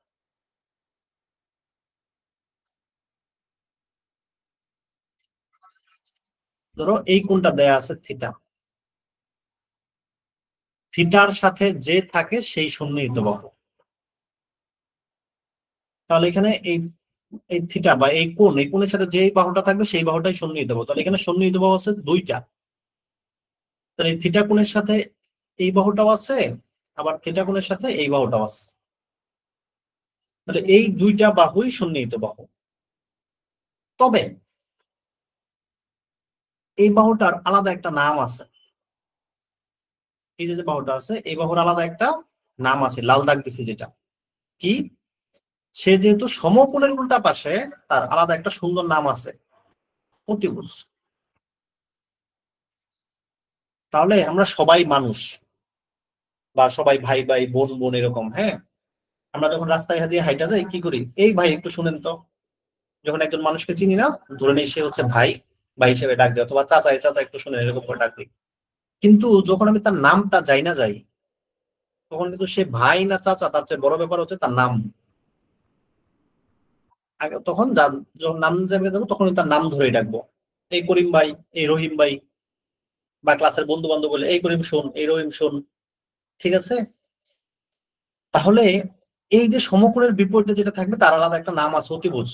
ধরো এই কোণটা দেয়া আছে থিটা, থিটার সাথে যে থাকে সেই সন্নিহিত বাহু। তাহলে এখানে এই এই থিটা বা এই কোণ, এই কোণের সাথে যে বাহুটা থাকবে সেই বাহুটাই সন্নিহিত বাহু। তাহলে এখানে সন্নিহিত বাহু আছে 2টা। তাহলে এই থিটা কোণের সাথে এই বাহুটাও আছে, আবার থিটা কোণের সাথে এই বাহুটাও আছে। তাহলে এই 2টা বাহুই সন্নিহিত বাহু। তবে এই বাহুটার আলাদা একটা নাম আছে। এই যে বাহুটা আছে, এই বাহুর আলাদা একটা নাম আছে, লাল দাগ দিছি যেটা। কি? সে যেহেতু সমকোণের উল্টা পাশে, তার আলাদা একটা সুন্দর নাম আছে, অতিভুজ। তাহলে আমরা সবাই মানুষ, বা সবাই ভাই ভাই বোন বোন এরকম। হ্যাঁ, আমরা যখন রাস্তায় দিয়ে হাইটা যাই কি করি? এই ভাই একটু শুনেন তো। যখন একজন মানুষকে চিনি না, ধরে নিই সে হচ্ছে ভাই, ভাই হিসেবে ডাক দিই, অথবা চাচা, চাচা একটু শুনেন, এরকম করে ডাক দিই। কিন্তু যখন আমি তার নামটা যাই না যাই, তখন কিন্তু সে ভাই না চাচা, তার চেয়ে বড় ব্যাপার হচ্ছে তার নাম। আগে তখন যখন নাম জানতে যাবো তখন তার নাম ধরেই ডাকবো। এই করিম ভাই, এই রহিম ভাই, বা ক্লাসের বন্ধু বান্ধব বলে এই করিম শোন, এই রহিম শোন। ঠিক আছে? তাহলে এই যে সমকোণের বিপরীতে যেটা থাকবে তার আলাদা একটা নাম আছে, অতিভুজ।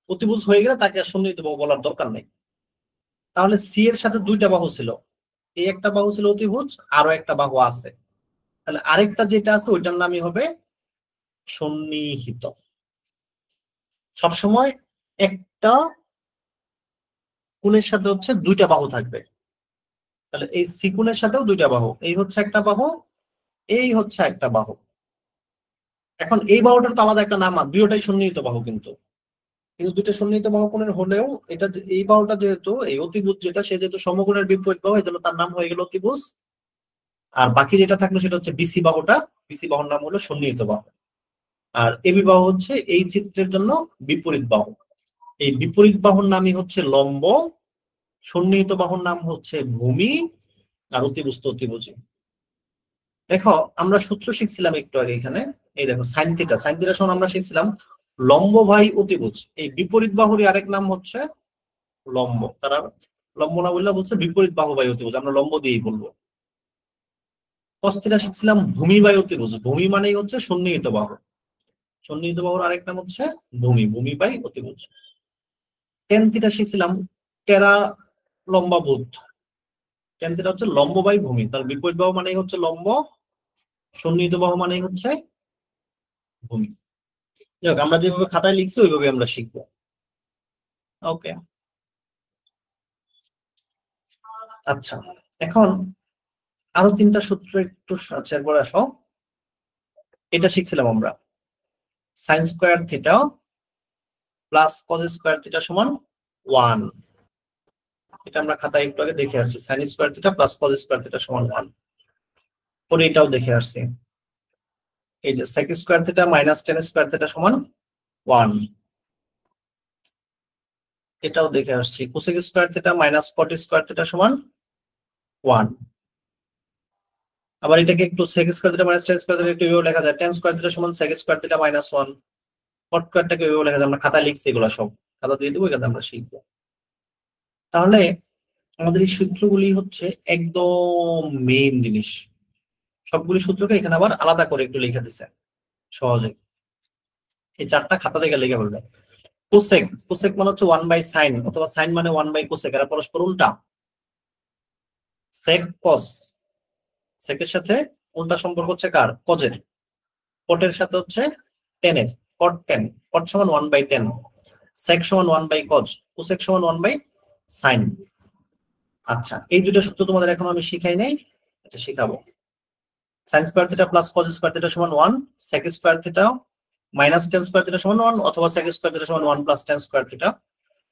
অতিভুজ হয়ে গেলে তাকে আর সন্নিহিত বাহু বলার দরকার নেই। তাহলে সি এর সাথে 2টা বাহু ছিল, এই একটা বাহু ছিল অতিভুজ, আরো একটা বাহু আছে। তাহলে আরেকটা যেটা আছে ওইটার নামই হবে সন্নিহিত। সবসময় একটা কোণের সাথে হচ্ছে 2টা বাহু থাকবে। তাহলে এই সি কোণের সাথেও 2টা বাহু, এই হচ্ছে একটা বাহু, এই হচ্ছে একটা বাহু। এখন এই বাহুটার তো আলাদা একটা নাম আছে, দুইটাই সন্নিহিত বাহু। কিন্তু কিন্তু 2টা সন্নিহিত বাহু কোণের হলেও এটা এই বাহুটা যেহেতু এই অতিভুজ যেটা, সে যেহেতু সমকোণের বিপরীত বাহু, এই জন্য তার নাম হয়ে গেল অতিভুজ। আর বাকি যেটা থাকলো সেটা হচ্ছে বিসি বাহুটা, বিসি বাহুর নাম হলো সন্নিহিত বাহু। আর এবি বাহু হচ্ছে এই চিত্রের জন্য বিপরীত বাহু। এই বিপরীত বাহুর নামই হচ্ছে লম্ব, সন্নিহিত বাহুর নাম হচ্ছে ভূমি, আর অতিভুজ তো অতিভুজী। দেখো আমরা সূত্র শিখছিলাম একটু আগে এখানে। এই দেখো সাইন থিটা, সাইন থিটার সমান আমরা শিখছিলাম লম্ব বাই অতিভুজ। এই বিপরীত বাহুরই আরেক নাম হচ্ছে লম্ব। তারা লম্ব না বললে বলছে বিপরীত বাহু বাই অতিভুজ, আমরা লম্ব দিয়েই বলবো। কস থিটা শিখছিলাম ভূমি বাই অতিভুজ, ভূমি মানেই হচ্ছে সন্নিহিত বাহু, সন্নিহিত বাহুর আরেক নাম হচ্ছে ভূমি, ভূমি বাই অতিভুজ। টেন থিটা শিখছিলাম টেরা লম্বা ভূত, টেন থিটা হচ্ছে লম্ব বাই ভূমি, তার বিপরীত বাহু মানেই হচ্ছে লম্ব, সন্নিহিত বাহু মানেই হচ্ছে ভূমি। যাক, আমরা যেভাবে খাতায় লিখছি ওইভাবে আমরা শিখবো। ওকে, আচ্ছা, এখন আরো 3টা সূত্র একটু শেয়ার করে আসো। এটা শিখছিলাম আমরা, sine square theta plus cos square theta সমান 1। এটা আমরা খাতায় একটু আগে দেখে আসছি, sine square theta plus cos square theta সমান 1। পরে এটাও দেখে আসছি, এই যে sec square theta minus tan square theta সমান 1। এটাও দেখে আসছি, cosec square theta minus cot square theta সমান 1। আবার এটাকে একটু sec square theta minus tan square theta একটু এভাবে লেখা যায়, টেন স্কোয়ার থিটা সমান সেক স্কোয়ার থিটা মাইনাস 1। কট স্কোয়ারটাকে এভাবে লেখা যায়, আমরা খাতা লিখছি এগুলো সব, খাতা দিয়ে দেবো, এখানে আমরা শিখবো। তাহলে আমাদের এই সূত্রগুলি হচ্ছে একদম মেইন জিনিস। সবগুলি সূত্রকে এখানে আবার আলাদা করে একটু লিখে দিছে সহজে, এই 4টা খাতা থেকে লিখে ফেলবে। কোসেক, কোসেক মানে হচ্ছে 1/sin অথবা সাইন মানে 1/কোসেক, এরা পরস্পর উল্টা। সেক কস, সেকের সাথে উল্টা সম্পর্ক হচ্ছে কার? কজের। কটের সাথে হচ্ছে টেনের, কট টেন, কট সমান 1/10, সেক সমান 1/কজ, কোসেক সমান 1/সাইন। আচ্ছা, এই দুটো সূত্র তোমাদের এখন আমি শিখাই নাই, এটা শিখাবো। Sine square theta plus cos square theta সমান 1, sec square theta minus tan square theta সমান 1, অথবা সেক স্কয়ার থিটা সমান 1 plus tan square theta,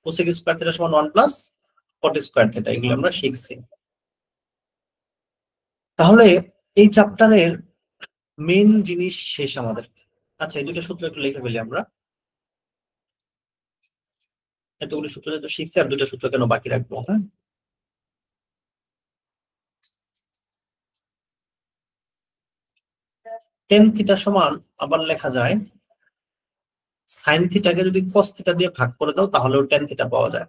cosec square theta সমান 1 প্লাস কট স্কয়ার থিটা, এগুলো আমরা শিখছি। তাহলে এই চ্যাপ্টারের মেইন জিনিস শেষ আমাদের। আচ্ছা, এই দুটো সূত্র একটু লিখে ফেলি আমরা। এতগুলো সূত্র যেহেতু শিখছি, আর দুটো সূত্র কেন বাকি রাখবো? হ্যাঁ, টেন থিটা সমান আবার লেখা যায় সাইন থিটাকে যদি কস থিটা দিয়ে ভাগ করে দাও তাহলেও টেন থিটা পাওয়া যায়।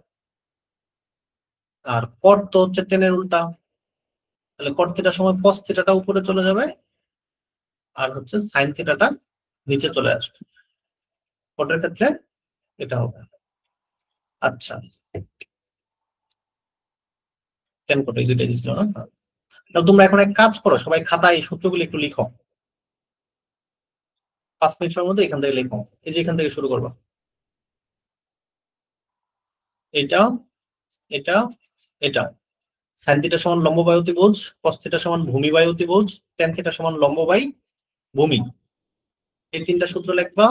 আর কট তো হচ্ছে টেনের উল্টা, তাহলে কট থিটার সময় কস থিটাটা উপরে চলে যাবে, আর হচ্ছে সাইন থিটাটা নিচে চলে আসবে। কটের ক্ষেত্রে এটা হবে। আচ্ছা, টেন কট এই দুইটা দিছিল না? তাহলে তোমরা এখন এক কাজ করো, সবাই খাতায় এই সূত্রগুলো একটু লিখো, 5 মিনিটের মধ্যে এখান থেকে লিখো। এই যে এখান থেকে শুরু করবা, এটা এটা এটা। সাইন থিটা সমান লম্ব বাই অতিভুজ, কস থিটা সমান ভূমি বাই অতিভুজ, টেন থিটা সমান লম্ব বাই ভূমি। এই তিনটা সূত্র লিখবা।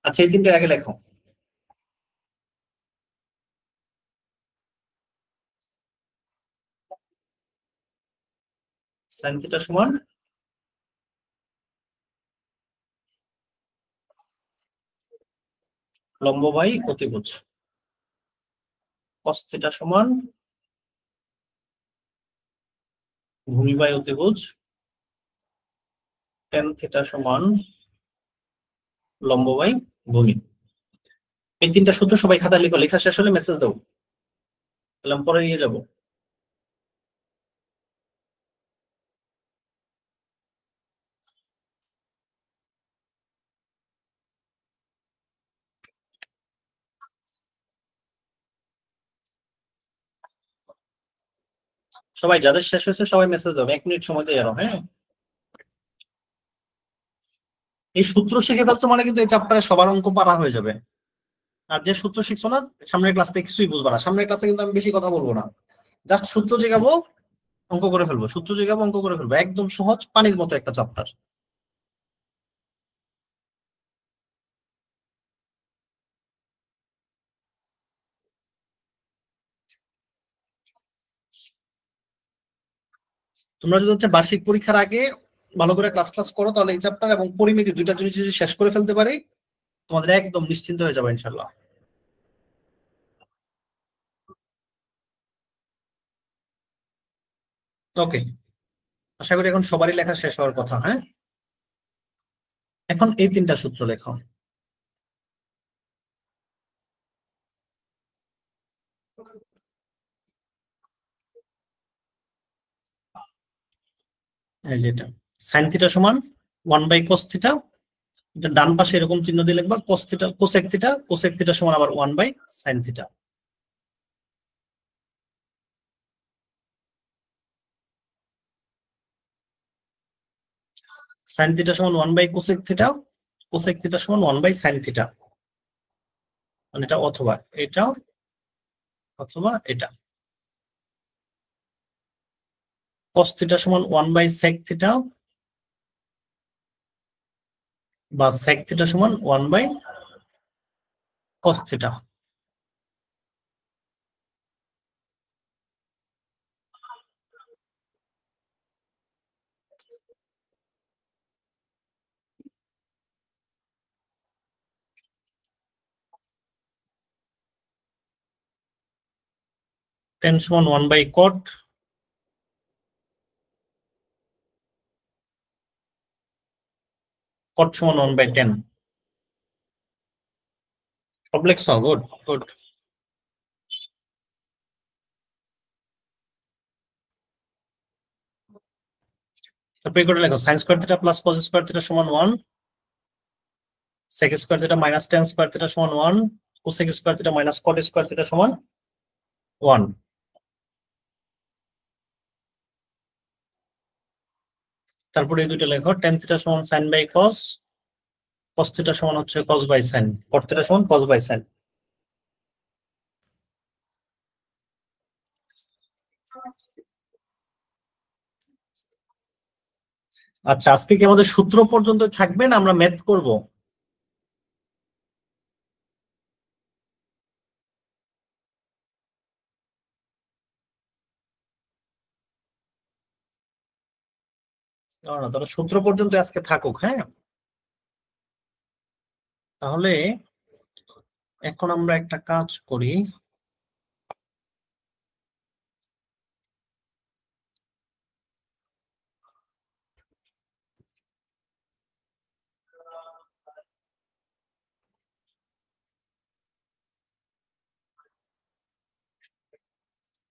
আচ্ছা, এই তিনটা আগে লেখো। সাইন থিটা সমান লম্ব বাই অতিভুজ, কস থিটা সমান ভূমি বাই অতিভুজ, টেন থিটা সমান লম্ব বাই ভূমি। এই তিনটা সূত্র সবাই খাতা লিখো, লেখা শেষ হলে মেসেজ দাও, তাহলে আমি পরে নিয়ে যাবো। সবাই যাদের শেষ হয়েছে সবাই মেসেজ দাও, 1 মিনিট সময় দিয়ে যাও। হ্যাঁ, এই সূত্র শিখে ফেলছো মানে কিন্তু এই চ্যাপ্টারে সবার অঙ্ক পারা হয়ে যাবে। আর যে সূত্র শিখছো না, সামনের ক্লাস থেকে কিছুই বুঝবা না। সামনের ক্লাসে কিন্তু আমি বেশি কথা বলবো না, জাস্ট সূত্র জিগাবো, অঙ্ক করে ফেলবো, সূত্র জিগাবো, অঙ্ক করে ফেলবো। একদম সহজ, পানির মতো একটা চ্যাপ্টার। তোমরা যদি হচ্ছে বার্ষিক পরীক্ষার আগে ভালো করে ক্লাস ক্লাস করো, তাহলে এই চ্যাপ্টার এবং পরিমিতি দুইটা জিনিস যদি শেষ করে ফেলতে পারি, তোমাদের একদম নিশ্চিন্ত হয়ে যাবে ইনশাল্লাহ। ওকে, আশা করি এখন সবারই লেখা শেষ হওয়ার কথা। হ্যাঁ, এখন এই তিনটা সূত্র লেখো। এই যেটা সাইন থিটা সমান 1/cos থিটা, এটা ডান পাশে এরকম চিহ্ন দিয়ে লিখবা, cos theta cosec theta, cosec theta সমান আবার 1/sin থিটা। সাইন থিটা সমান 1/কোসেক থিটা, কোসেক থিটা সমান 1/sin থিটা, মানে এটা অথবা এটা অথবা এটা। cos থিটা সমান 1/sec থিটা, বা sec থিটা সমান 1/cos থিটা। tan সমান 1/cot, cot সমান 1/tan। সব লেখছ? Good good. তারপরে করে লেখো sin square theta plus cos square theta সমান 1, sec square theta minus tan square theta সমান 1, cosec square theta minus cot square theta সমান 1। তারপরে এই দুইটা লেখো, tan থিটা সমান sin by cos, cos theta সমান হচ্ছে cos by sin, cot theta সমান cos বাই sin। আচ্ছা, আজকে কি আমাদের সূত্র পর্যন্ত থাকবে না আমরা ম্যাথ করব? না, তাহলে সূত্র পর্যন্ত আজকে থাকুক। হ্যাঁ, তাহলে এখন আমরা একটা কাজ করি।